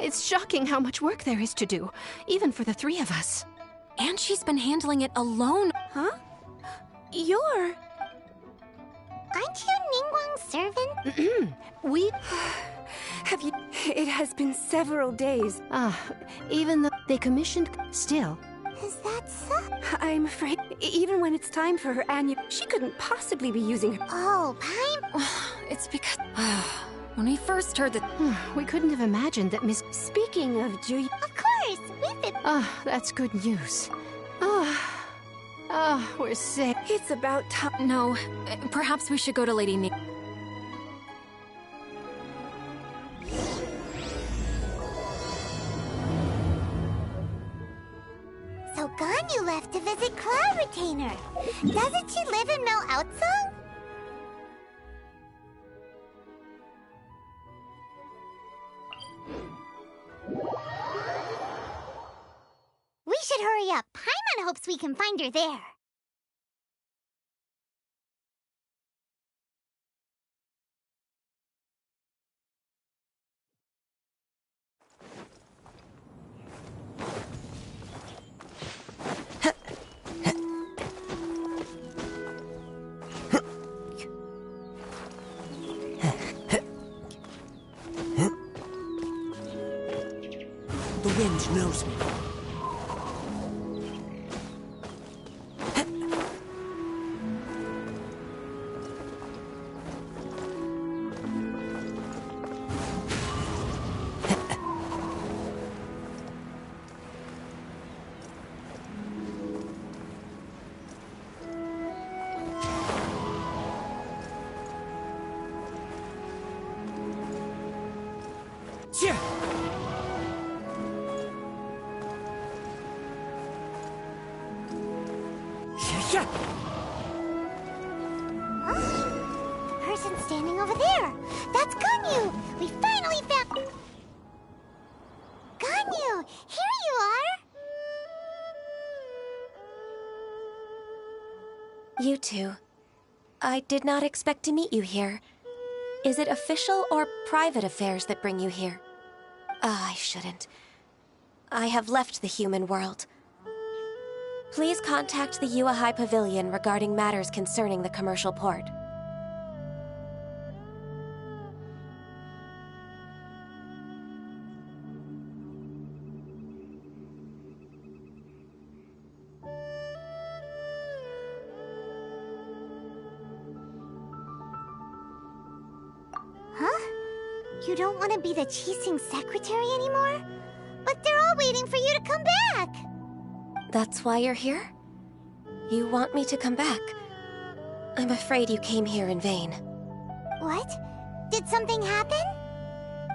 It's shocking how much work there is to do, even for the three of us. And she's been handling it alone. Huh? You're... Aren't you Ningguang's servant? We... Have you... It has been several days. Even though they commissioned... Still. Is that so? I'm afraid even when it's time for her annual... She couldn't possibly be using her... Oh, Paimon... It's because... When we first heard that... We couldn't have imagined that Miss... Speaking of Juyi... Of course, we've been... That's good news. We're safe. It's about time... No, perhaps we should go to Lady Ni... So Ganyu left to visit Cloud Retainer. Doesn't she live in Mel Outsong? We should hurry up. Paimon hopes we can find her there. The wind knows me. Person standing over there. That's Ganyu. We finally found... Ganyu, here you are. You two. I did not expect to meet you here. Is it official or private affairs that bring you here? I shouldn't. I have left the human world. Please contact the Yua High Pavilion regarding matters concerning the commercial port. Huh? You don't want to be the Qixing secretary anymore? But they're all waiting for you to come back! That's why you're here? You want me to come back? I'm afraid you came here in vain. What? Did something happen?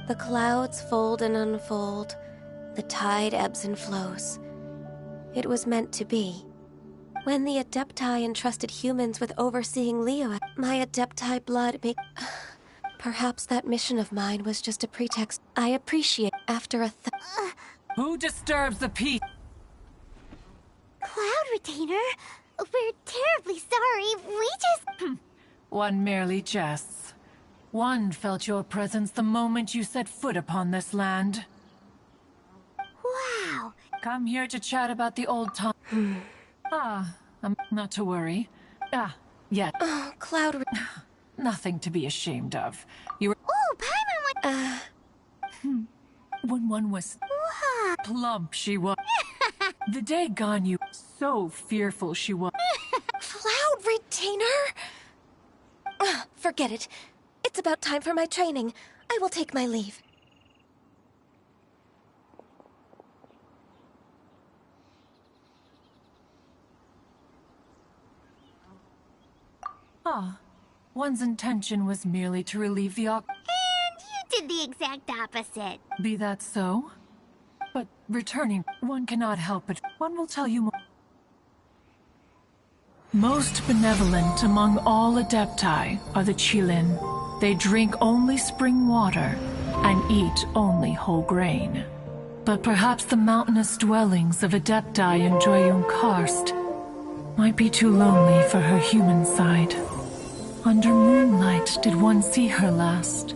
The clouds fold and unfold. The tide ebbs and flows. It was meant to be. When the Adepti entrusted humans with overseeing Leo, my Adepti blood make... Perhaps that mission of mine was just a pretext. I appreciate after a Who disturbs the peace? Cloud Retainer? We're terribly sorry. We just... One merely jests. One felt your presence the moment you set foot upon this land. Wow. Come here to chat about the old time. Not to worry. Yet. Oh, Cloud... Nothing to be ashamed of. You were... Oh, Paimon went... When one was... Plump she was. The day Ganyu... So fearful she was. Cloud Retainer? Forget it. It's about time for my training. I will take my leave. One's intention was merely to relieve the And you did the exact opposite. Be that so? But returning, one cannot help it. One will tell you more. Most benevolent among all Adepti are the Qilin. They drink only spring water and eat only whole grain. But perhaps the mountainous dwellings of Adepti in Joyun Karst might be too lonely for her human side. Under moonlight did one see her last.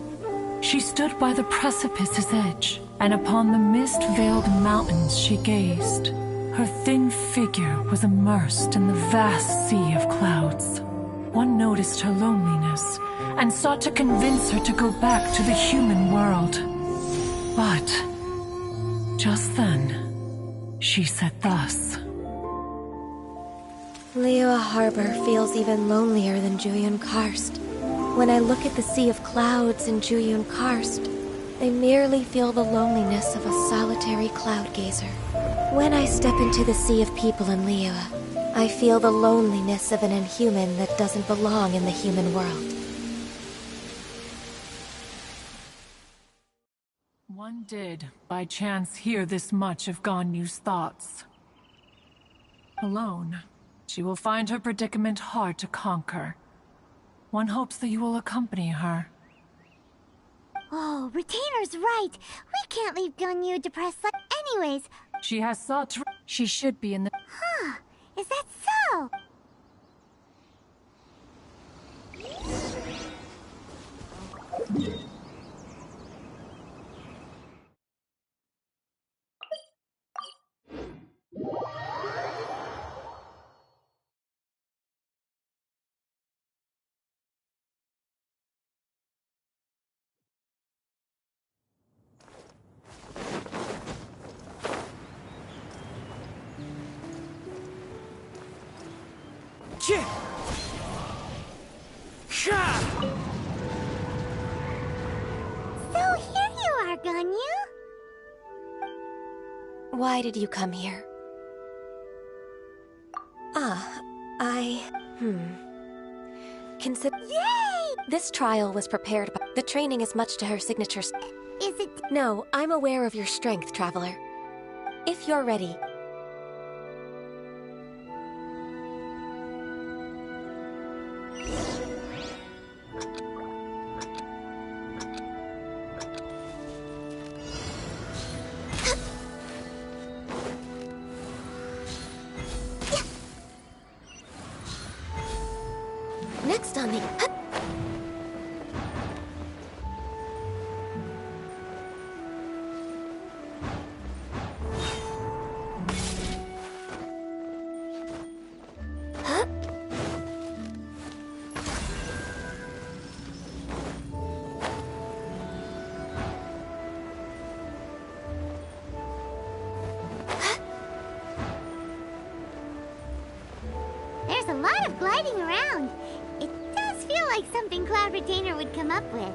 She stood by the precipice's edge and upon the mist-veiled mountains she gazed. Her thin figure was immersed in the vast sea of clouds. One noticed her loneliness and sought to convince her to go back to the human world. But just then, she said thus. Liyue Harbor feels even lonelier than Jueyun Karst. When I look at the sea of clouds in Jueyun Karst, I merely feel the loneliness of a solitary cloud gazer. When I step into the sea of people in Liyue, I feel the loneliness of an inhuman that doesn't belong in the human world. One did, by chance, hear this much of Ganyu's thoughts. Alone, she will find her predicament hard to conquer. One hopes that you will accompany her. Oh, Retainer's right. We can't leave Ganyu depressed like anyways. She has sought to... She should be in the... Huh. Is that so? So here you are, Ganyu. Why did you come here? Consider... Yay! This trial was prepared by... The training is much to her signature... Is it... No, I'm aware of your strength, Traveler. If you're ready... Next on the... There's a lot of gliding around. It does feel like something Cloud Retainer would come up with.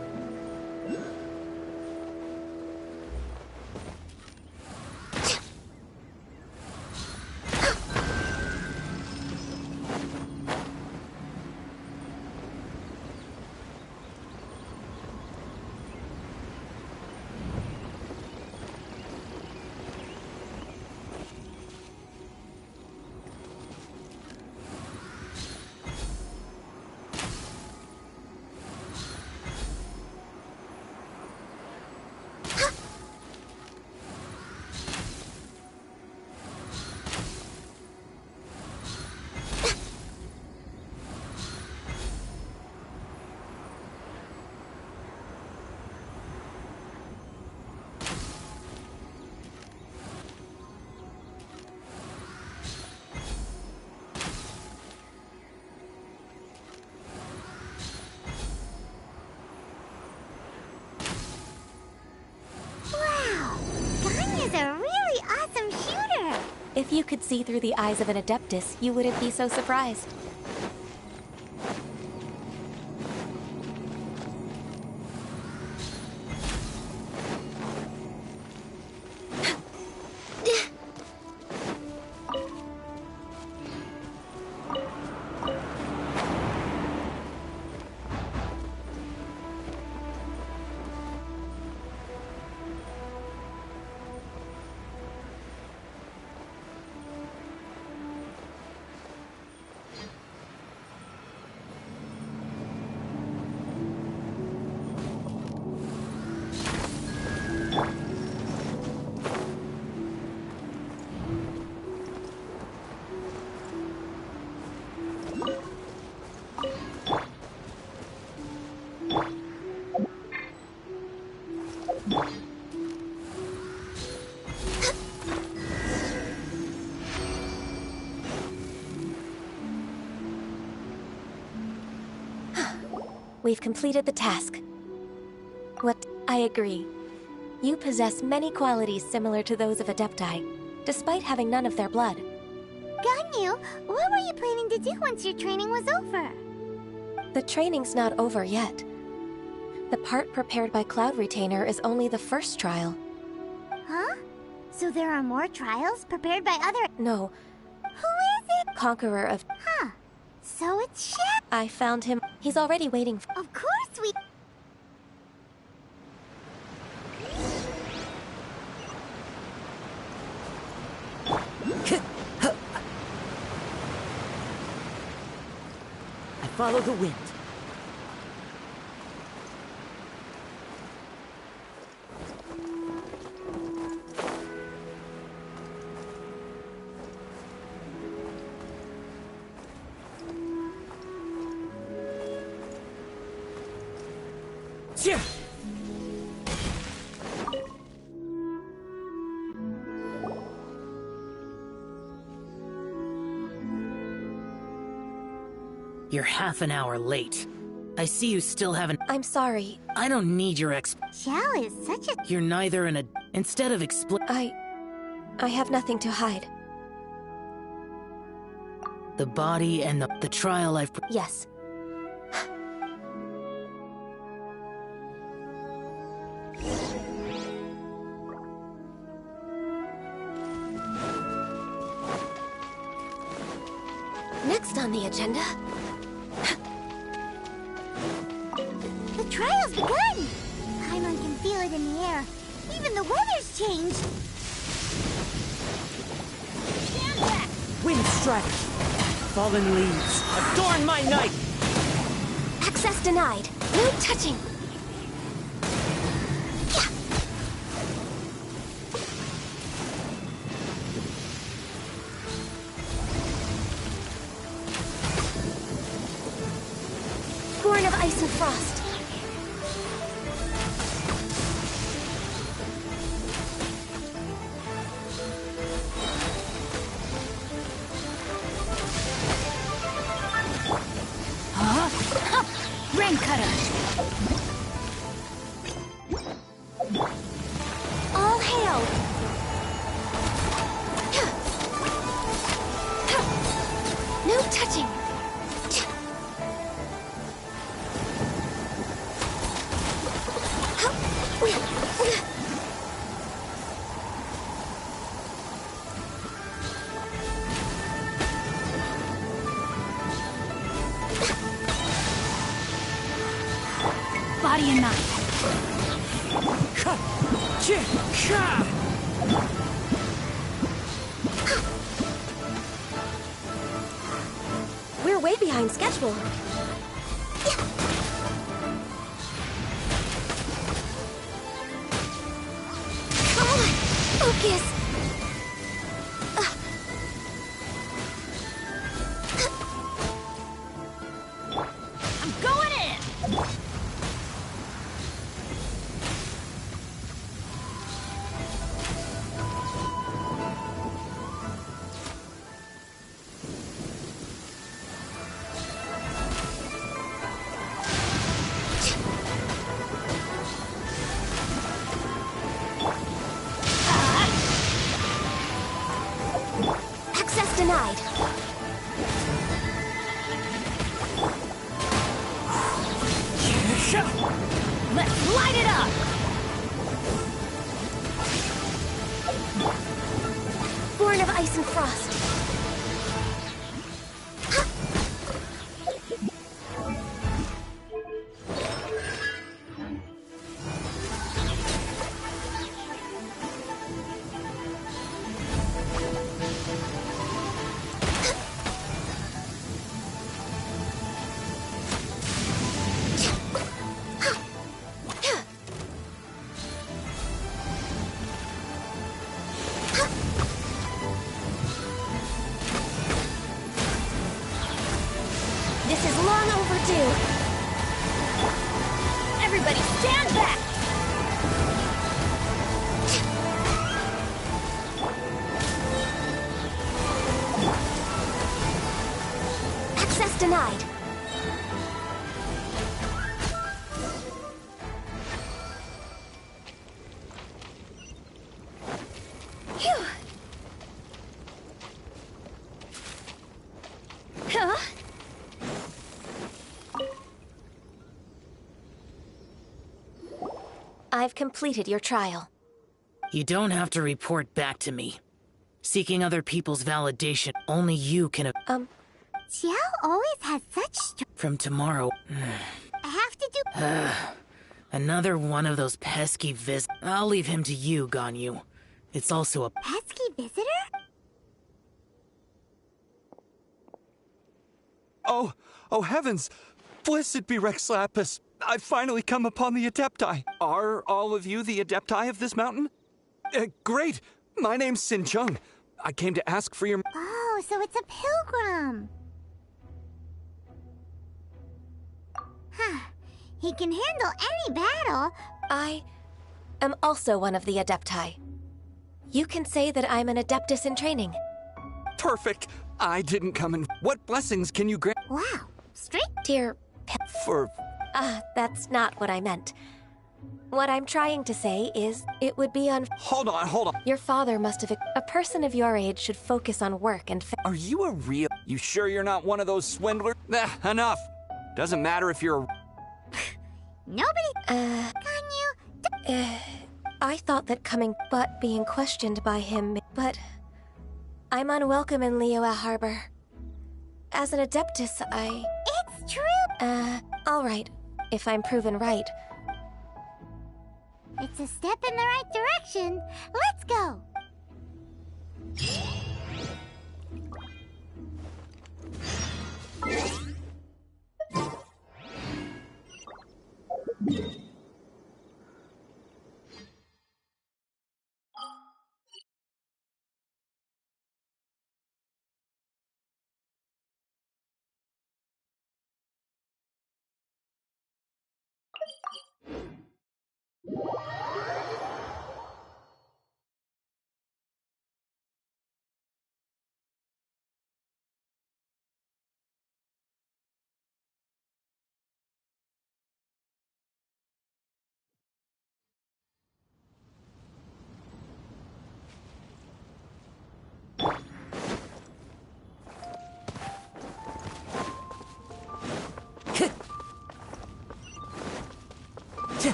If you could see through the eyes of an Adeptus, you wouldn't be so surprised. We've completed the task. What? I agree. You possess many qualities similar to those of Adepti, despite having none of their blood. Ganyu, what were you planning to do once your training was over? The training's not over yet. The part prepared by Cloud Retainer is only the first trial. Huh? So there are more trials prepared by other... No, Who is it? Conqueror of... Huh. So it's Shep. I found him. He's already waiting for... Of course we... I follow the wind. You're half an hour late. I see you still haven't... I'm sorry. I don't need your Xiao is such a... You're neither Instead of I have nothing to hide. The body and the trial I've... Yes. Next on the agenda... The trial's begun! Paimon can feel it in the air. Even the weather's changed. Stand back! Wind strike! Fallen leaves, adorn my night! Access denied. No touching. Yeah. Born of ice and frost. Rain cutter! All hail! No touching! Body and mind. We're way behind schedule. Come on! Focus! I'm going in! Access denied. Let's light it up! Born of ice and frost. This is long overdue. Everybody stand back! Access denied. I've completed your trial. You don't have to report back to me. Seeking other people's validation, only you can... Xiao always has such From tomorrow... I have to do... Another one of those pesky I'll leave him to you, Ganyu. It's also a... pesky visitor? Oh heavens! Blessed be Rex Lapis! I've finally come upon the Adepti. Are all of you the Adepti of this mountain? Great! My name's Sin Chung. I came to ask for your... Oh, so it's a pilgrim. Huh. He can handle any battle. I am also one of the Adepti. You can say that I'm an Adeptus in training. Perfect! I didn't come in... What blessings can you grant... Wow. Straight? Dear... For... that's not what I meant. What I'm trying to say is, it would be Hold on. Your father must have... A person of your age should focus on work and... Are you a real... You sure you're not one of those swindlers? Enough! Doesn't matter if you're... Nobody... Ganyu... I thought that coming... But being questioned by him... But... I'm unwelcome in Liyue Harbor. As an Adeptus, It's true! all right. If I'm proven right. It's a step in the right direction. Let's go!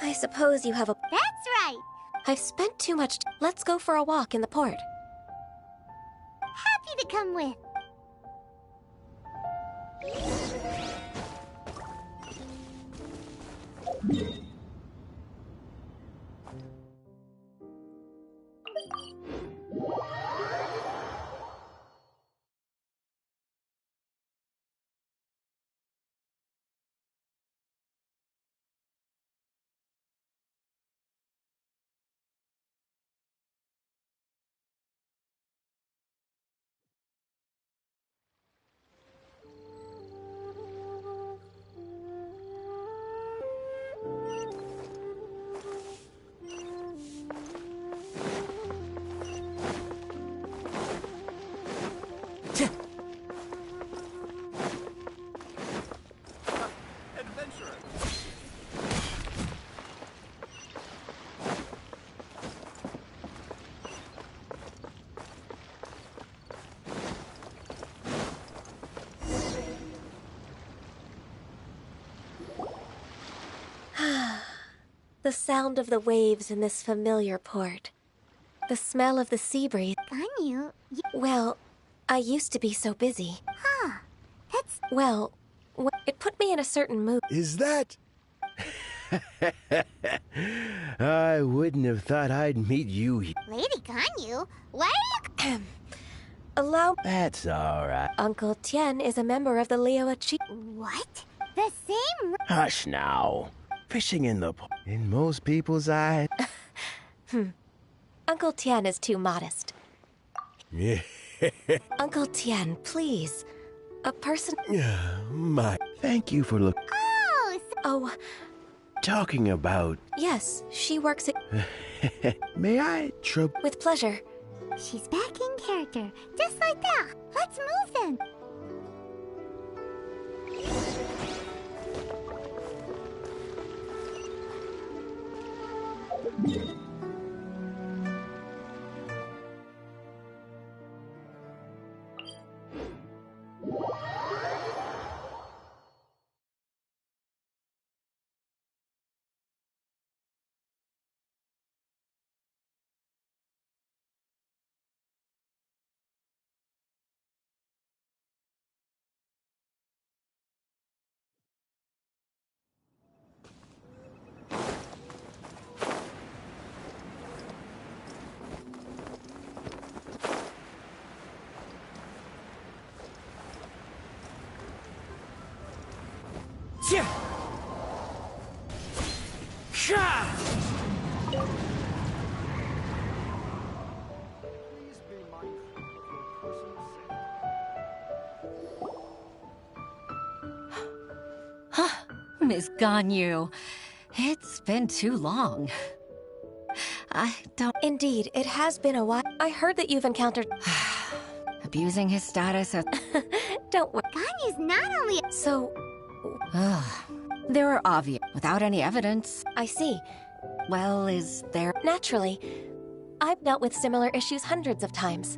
I suppose you have a... That's right! I've spent too much... Let's go for a walk in the port. Happy to come with. The sound of the waves in this familiar port. The smell of the sea breeze. Ganyu, Well, I used to be so busy. Huh. That's... Well, it put me in a certain mood. Is that... I wouldn't have thought I'd meet you here. Lady Ganyu, why are you... Allow... That's all right. Uncle Tien is a member of the Liyue Chi... What? The same... Hush now. Fishing in the... In most people's eyes... Uncle Tien is too modest. Yeah. Uncle Tien, please. A person... My... Thank you for look... Oh, Oh, Talking about... yes, she works at... May I trouble... With pleasure. she's back in character. Just like that. Let's move then. Miss Ganyu, it's been too long. I don't... Indeed, it has been a while. I heard that you've encountered... abusing his status as... Don't worry. Ganyu's not only... So... There are obvious... without any evidence. I see. Well, is there... Naturally. I've dealt with similar issues hundreds of times.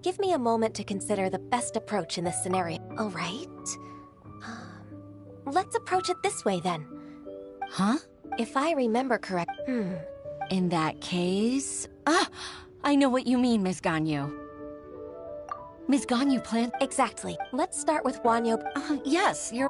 Give me a moment to consider the best approach in this scenario. All right. Let's approach it this way, then. Huh? If I remember correct... In that case... I know what you mean, Miss Ganyu. Miss Ganyu planned... Exactly. Let's start with Wanyo... yes, you're...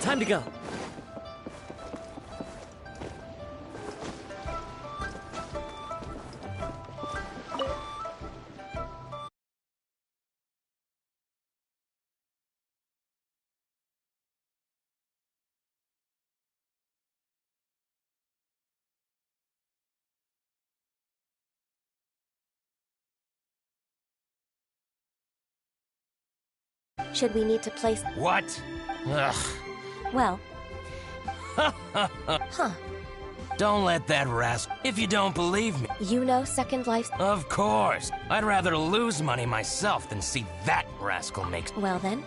Time to go. Should we need to place... What? Ugh. Well... Don't let that rascal... If you don't believe me... You know Second Life's... Of course. I'd rather lose money myself than see that rascal make... Well then,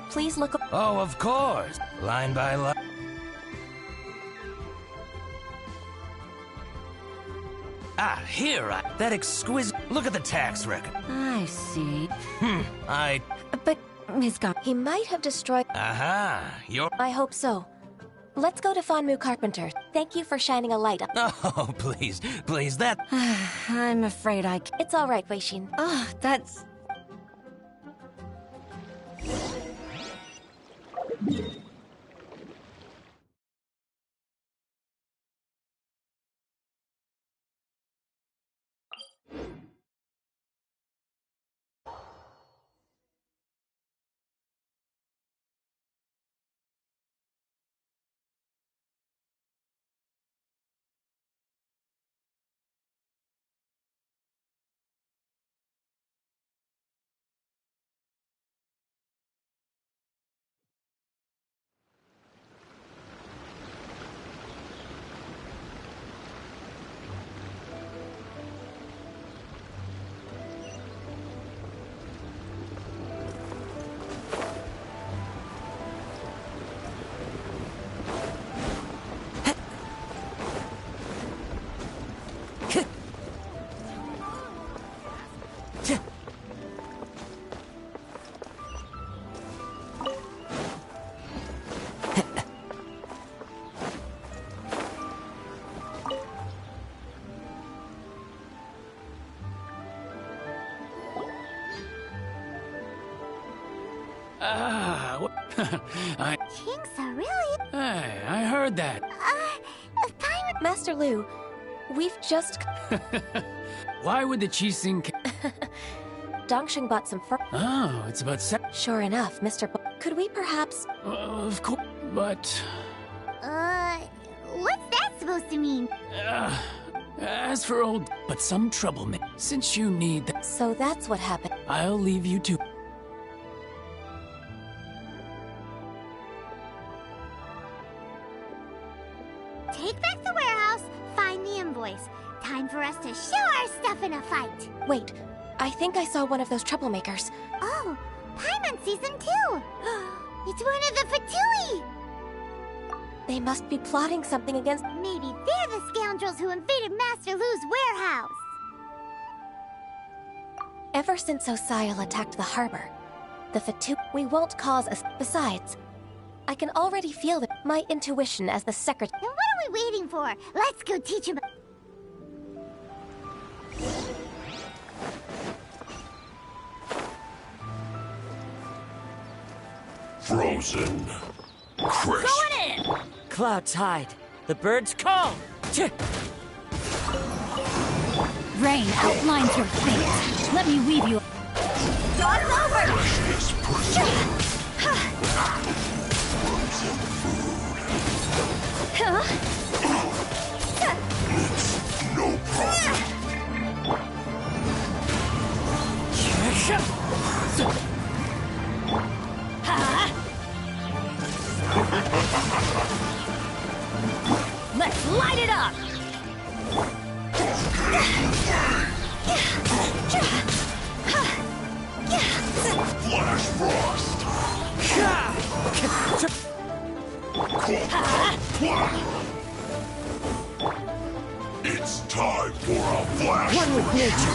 please look... Oh, of course. Line by line. Here, that exquisite... Look at the tax record. I see. But, Ms. Ganyu... He might have destroyed... Aha, you're... I hope so. Let's go to Fanmu Carpenter. Thank you for shining a light up. Oh, please, that... I'm afraid I... It's all right, Wei Xin. That's... Kings are really... Hey, I heard that. Pirate... Master Lu, we've just... Why would the Qixing... Dongsheng bought some fur... Oh, it's about Sure enough, Mr. Could we perhaps... of course, but... What's that supposed to mean? As for old... But some trouble, since you need that... So that's what happened. I'll leave you to... Take back the warehouse, find the invoice. Time for us to show our stuff in a fight. Wait. Wait, I think I saw one of those troublemakers. Oh, Paimon sees them too! It's one of the Fatui! They must be plotting something against... Maybe they're the scoundrels who invaded Master Lu's warehouse! Ever since Osial attacked the harbor, the Fatui... We won't cause us... Besides, I can already feel my intuition as the secretary... Then what are we waiting for? Let's go teach him... Frozen. Crisp. Going in! Cloud tide. The birds call. Rain outlines your fate. Let me weave you. Dawn's over! Freshness preserved. Frozen food. It's no problem. Let's light it up! Flash frost. It's time for a flash. One with nature.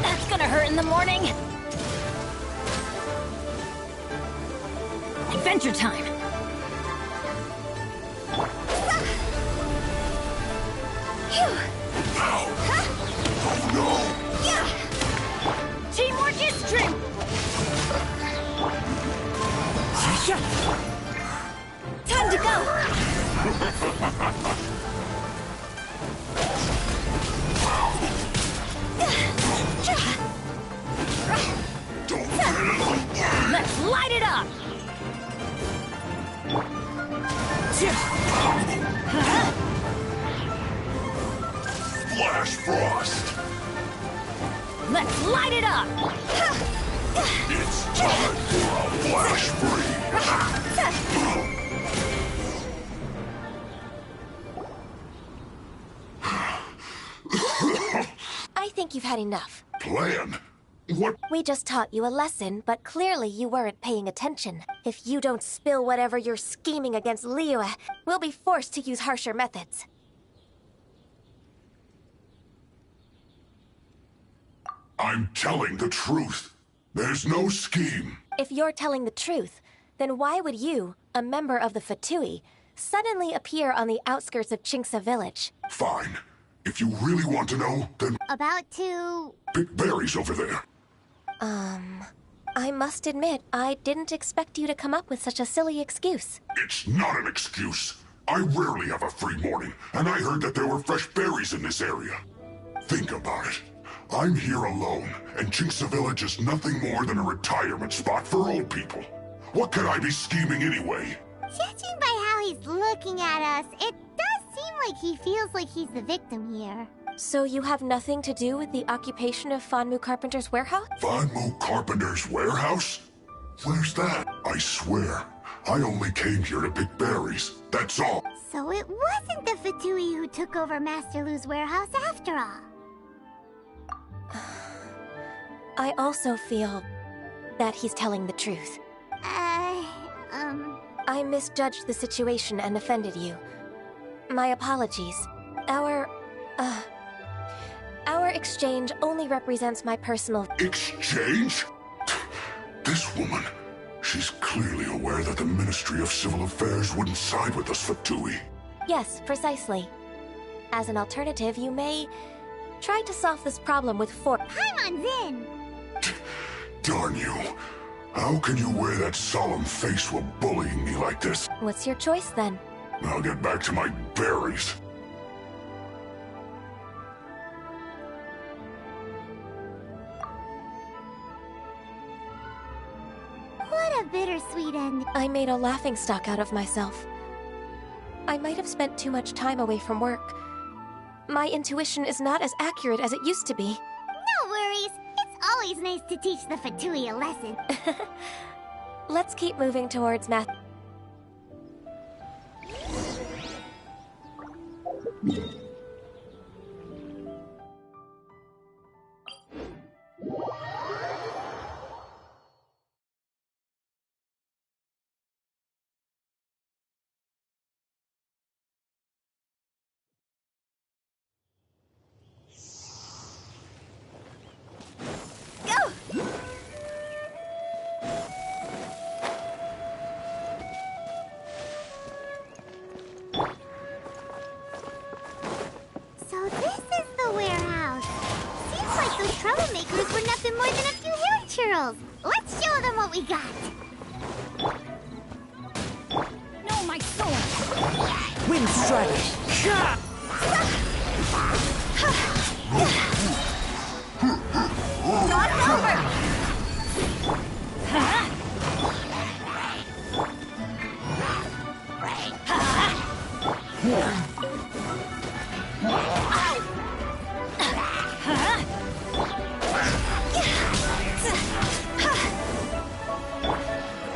That's gonna hurt in the morning. Adventure time. Teamwork is strength. Time to go. Let's light it up. Flash frost. Let's light it up. It's time for a flash free. I think you've had enough. Plan? What? We just taught you a lesson, but clearly you weren't paying attention. If you don't spill whatever you're scheming against Liyue, we'll be forced to use harsher methods. I'm telling the truth. There's no scheme. If you're telling the truth, then why would you, a member of the Fatui, suddenly appear on the outskirts of Chinksa village? Fine. If you really want to know, then About to... pick berries over there. I must admit, I didn't expect you to come up with such a silly excuse. It's not an excuse. I rarely have a free morning, and I heard that there were fresh berries in this area. Think about it. I'm here alone, and Chinksa Village is nothing more than a retirement spot for old people. What could I be scheming anyway? Judging by how he's looking at us, it does seem like he feels like he's the victim here. So you have nothing to do with the occupation of Fanmu Carpenter's warehouse? Fanmu Carpenter's warehouse? Where's that? I swear, I only came here to pick berries. That's all. So it wasn't the Fatui who took over Master Lu's warehouse after all. I also feel that he's telling the truth. I misjudged the situation and offended you. My apologies. Our exchange only represents my personal... Exchange? This woman, she's clearly aware that the Ministry of Civil Affairs wouldn't side with us, Fatui. Yes, precisely. As an alternative, you may try to solve this problem with Paimon's in! Darn you. How can you wear that solemn face while bullying me like this? What's your choice, then? I'll get back to my berries. What a bittersweet end. I made a laughingstock out of myself. I might have spent too much time away from work. my intuition is not as accurate as it used to be. No worries. It's always nice to teach the Fatui a lesson. Let's keep moving towards math. So this is the warehouse. Seems like those troublemakers were nothing more than a few hair churls. Let's show them what we got. No, my sword! Wind strike! It's over!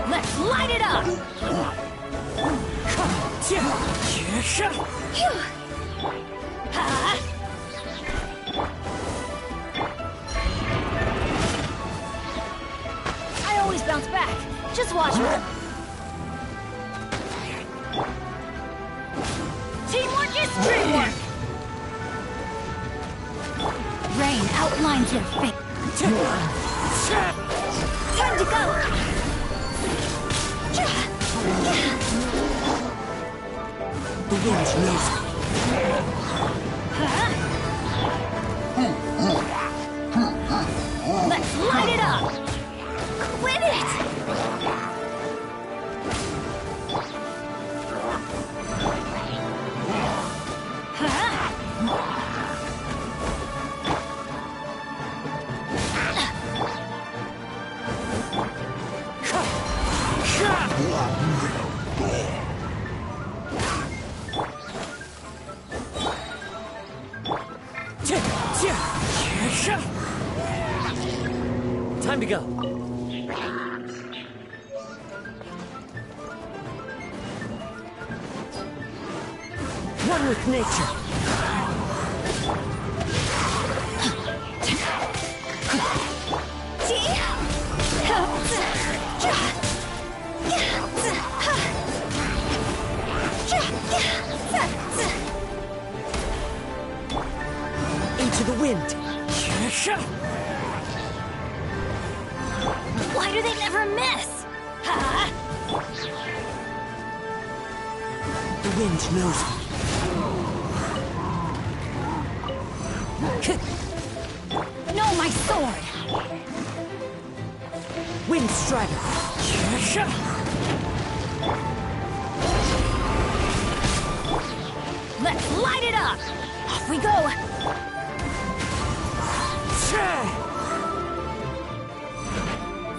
Let's light it up! I always bounce back. Just watch me. Teamwork is dreamwork! Rain outlines your fate. Time to go! The wind knows me. Let's light it up! Quit it! Time to go. One with nature. Into the wind. Why do they never miss? The wind knows me. No, my sword! Wind strider. Let's light it up! Off we go!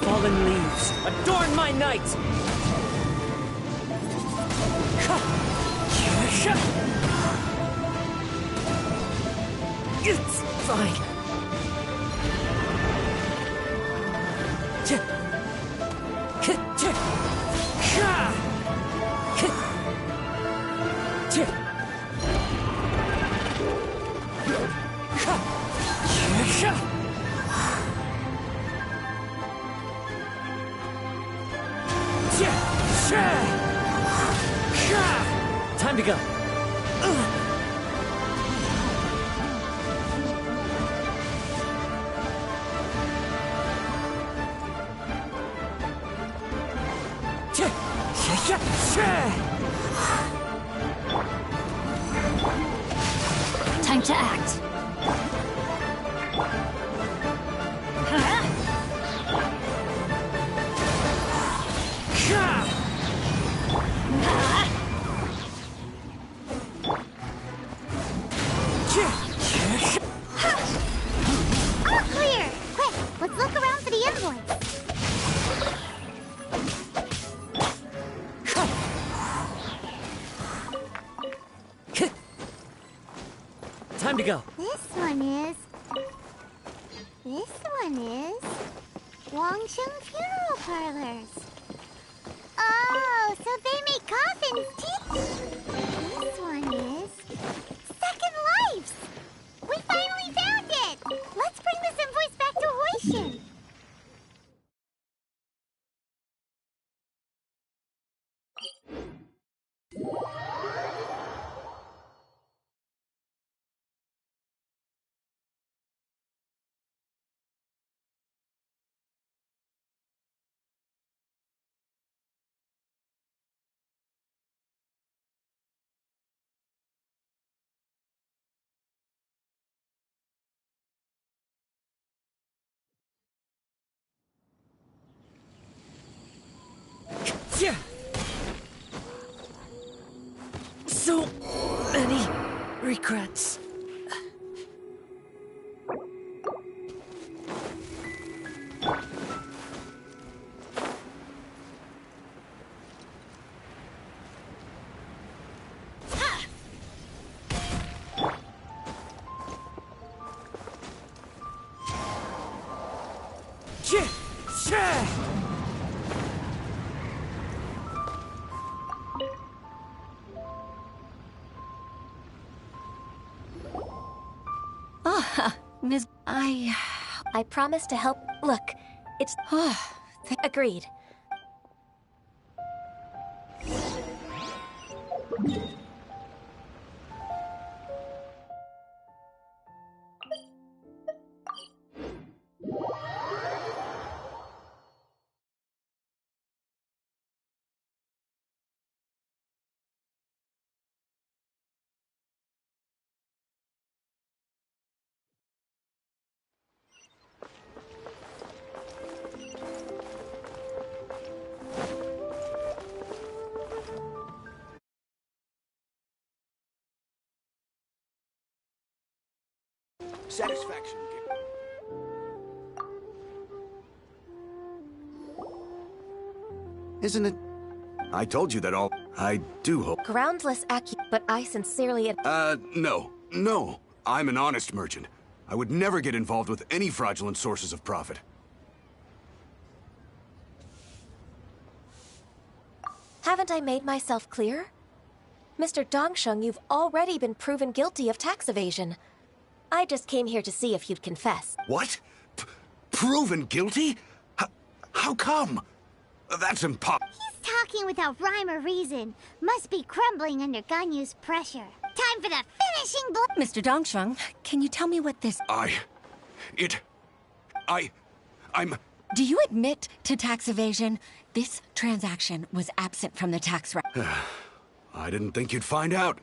Fallen leaves, adorn my night! It's fine. Time to go. Time to act. All clear! Quick, let's look around for the envoys. Time Time to go. This one is Wangsheng Funeral Parlors. Oh, so they make coffins too. This one is Second Lives. We finally found it. Let's bring this invoice back to Hoishin. Yeah. So many regrets. Miss... I promise to help. Look, it's... Agreed. Satisfaction. Isn't it? I told you that all. I do hope. Groundless but I sincerely... No. No. I'm an honest merchant. I would never get involved with any fraudulent sources of profit. Haven't I made myself clear? Mr. Dongsheng, you've already been proven guilty of tax evasion. I just came here to see if you'd confess. What? Proven guilty? How come? That's impossible. He's talking without rhyme or reason. Must be crumbling under Ganyu's pressure. Time for the finishing blow. Mr. Dongsheng, can you tell me what this... I'm... Do you admit to tax evasion? This transaction was absent from the tax record. I didn't think you'd find out.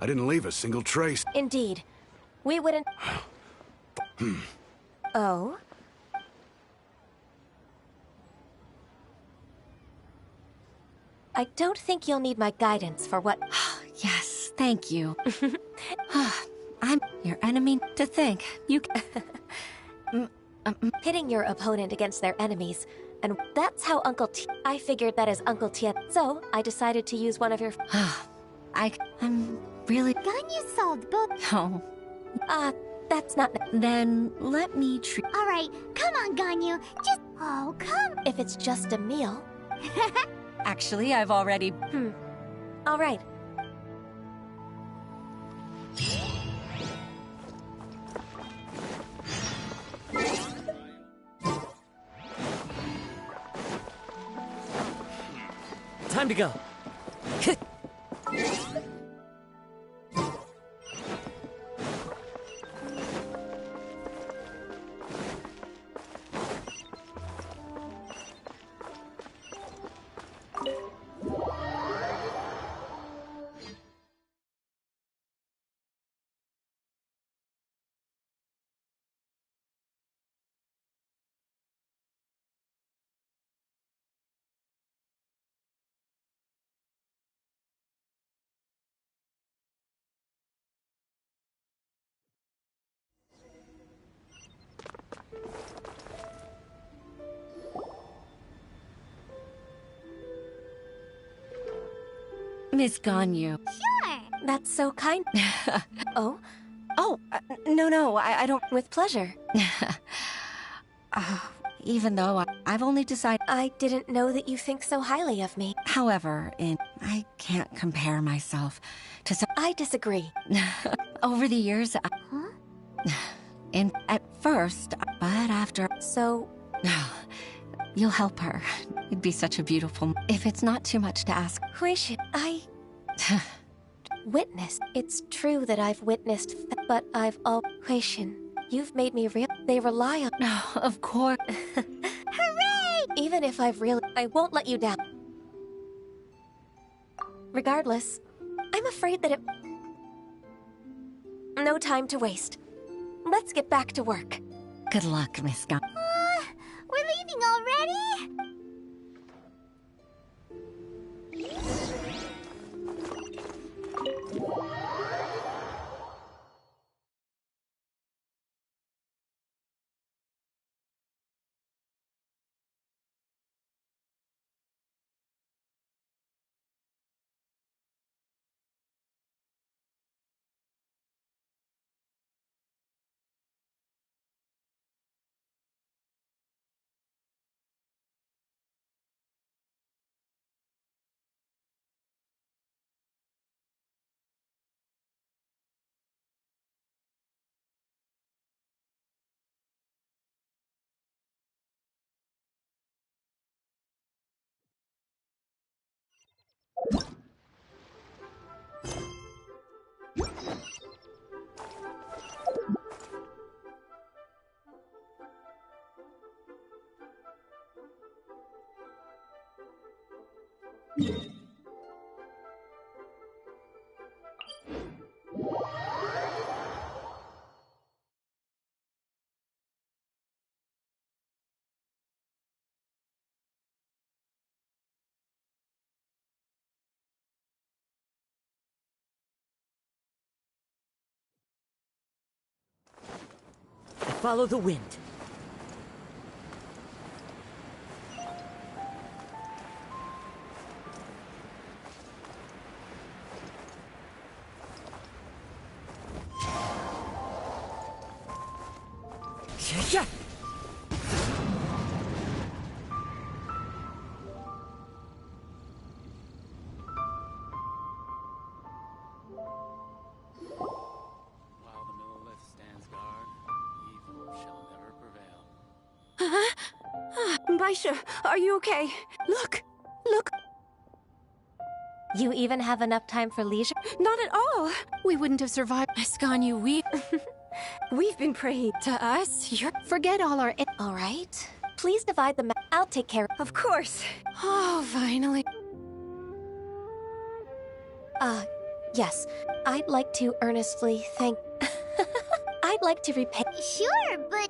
I didn't leave a single trace. Indeed. We wouldn't... Oh? I don't think you'll need my guidance for what... Yes, thank you. I'm your enemy to think. You pitting your opponent against their enemies, and that's how Uncle T... I figured that as Uncle T... So, I decided to use one of your... I'm really... Ganyu solved both... Oh. That's not... Then let me treat... Alright, come on, Ganyu. Just... Oh, come... If it's just a meal... Actually, I've already... Alright. Time to go. Miss Ganyu. Sure. That's so kind. Oh? No, I don't. With pleasure. Even though I've only decided. I didn't know that you think so highly of me. However, I can't compare myself to some. I disagree. Over the years, and at first, but after. So. You'll help her. It'd be such a beautiful. If it's not too much to ask. Huishi, witnessed. It's true that I've witnessed, but I've all. Huishin, you've made me real. They rely on. No, of course. Hooray! Even if I've really. I won't let you down. Regardless, I'm afraid that it. No time to waste. Let's get back to work. Good luck, Miss Gunn. We're leaving already? Follow the wind. Yeah. While the Millelith stands guard, evil shall never prevail. Baisha, are you okay? Look! You even have enough time for leisure? Not at all! We wouldn't have survived. Miss Ganyu, We've been praying. To us, forget all our. All right. Please divide the. I'll take care. Of course. Oh, finally. Yes. I'd like to earnestly thank. I'd like to repay. Sure, but.